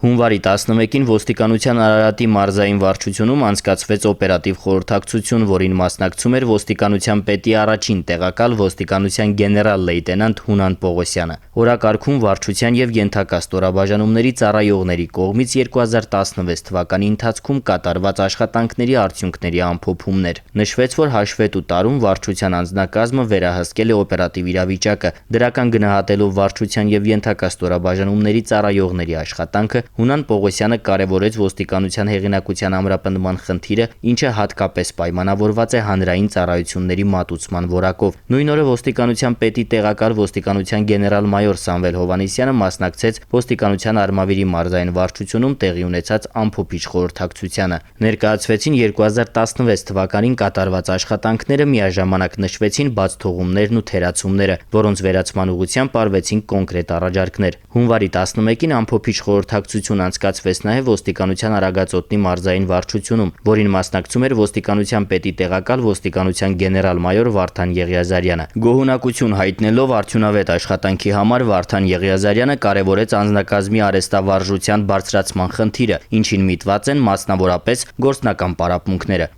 Հունվարի 11-ին ոստիկանության Արարատի մարզային վարչությունում անցկացվեց օպերատիվ խորհրդակցություն, որին մասնակցում էր ոստիկանության պետի առաջին տեղակալ ոստիկանության գեներալ լեյտենանտ Հունան Պողոսյանը։ Օրակարգում վարչության եւ ենթակա ստորաբաժանումների ծառայողների կողմից 2016 թվականի ընթացքում կատարված աշխատանքների արդյունքների ամփոփումներ։ Նշվեց, որ հաշվետու տարում վարչության անձնակազմը վերահսկել է օպերատիվ իրավիճակը, դրական գնահատելով վարչության եւ ենթակա ստորաբաժանումների ծառայողների աշխատանքը։ Հունան Պողոսյանը կարևորեց ոստիկանության հեղինակության ամրապնդման խնդիրը, ինչը հատկապես պայմանավորված է հանրային ծառայությունների մատուցման որակով։ Նույն օրը ոստիկանության պետի տեղակալ ոստիկանության գեներալ-մայոր Սամվել Հովհաննիսյանը մասնակցեց ոստիկանության Արմավիրի մարզային վարչությունում տեղի ունեցած ամփոփիչ խորհրդակցությանը։ Ներկայացվեցին 2016 թվականին կատարված աշխատանքները, միաժամանակ նշվեցին բացթողումներն ու թերացումները, որոնց վերացման ուղղությամբ արվեցին կոնկրետ առաջարկներ։ Հունվարի 11-ին ամփոփիչ խորհրդակցություն անցկացվեց նաև ոստիկանության Արագածոտնի մարզային վարչությունում, որին մասնակցում էր ոստիկանության պետի տեղակալ ոստիկանության գեներալ-մայոր Վարդան Եղիազարյանը։ Գոհունակություն հայտնելով արդյունավետ աշխատանքի համար Վարդան Եղիազարյանը կարևորեց անձնակազմի արհեստավարժության բարձրացման խնդիրը, ինչին միտված են մասնավորապես գործնական պարապմունքները։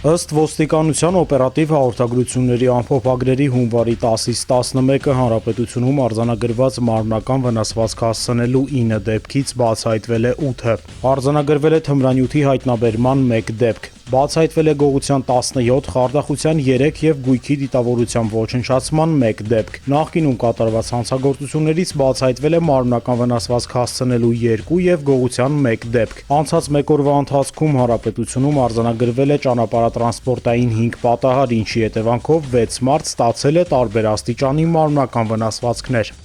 Ըստ ոստիկանության օպերատիվ հաղորդագրությունների ամփոփագրերի հունվարի 10-ից 11-ը հանրապետությունում արձանագրված մարմնական վնասվածք հասցնելու 9 դեպքից բացահայտվել է 8-ը։ Արձանագրվել է թմրանյութի հայտնաբերման 1 դեպք։ Բացահայտվել է գողության 17, խարդախության 3 եւ գույքի դիտավորության ոչնչացման 1 դեպք։ Նախկինում կատարված հանցագործություններից բացահայտվել է մարմնական վնասվածք հասցնելու 2 եւ գողության 1 դեպք։ Անցած 1 օրվա ընթացքում հանրապետությունում արձանագրվել է ճանապարհատրանսպորտային 5 պատահար, ինչի հետևանքով 6 մարդ ստացել է տարբեր աստիճանի մարմնական վնասվածքներ։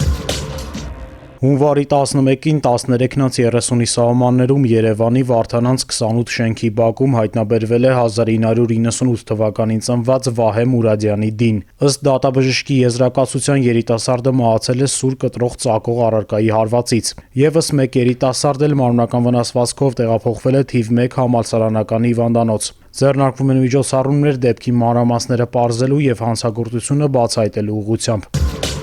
Հունվարի 11-ին 13-30-ի սահմաններում Երևանի Վարդանանց 28 շենքի բակում հայտնաբերվել է 1998 թվականին ծնված Վահե Մուրադյանի դին։ Ըստ դատաբժշկի եզրակացության երիտասարդը մահացել է սուր կտրող ծակող առարկայի հարվածից։ Եվս մեկ երիտասարդ էլ մարմնական վնասվածքով տեղափոխվել է թիվ 1 համալսարանական հիվանդանոց։ Ձեռնարկվում են միջոցառումներ դեպքի մանրամասները պարզելու եւ հանցագործությունը բացահայտելու ուղղությամբ։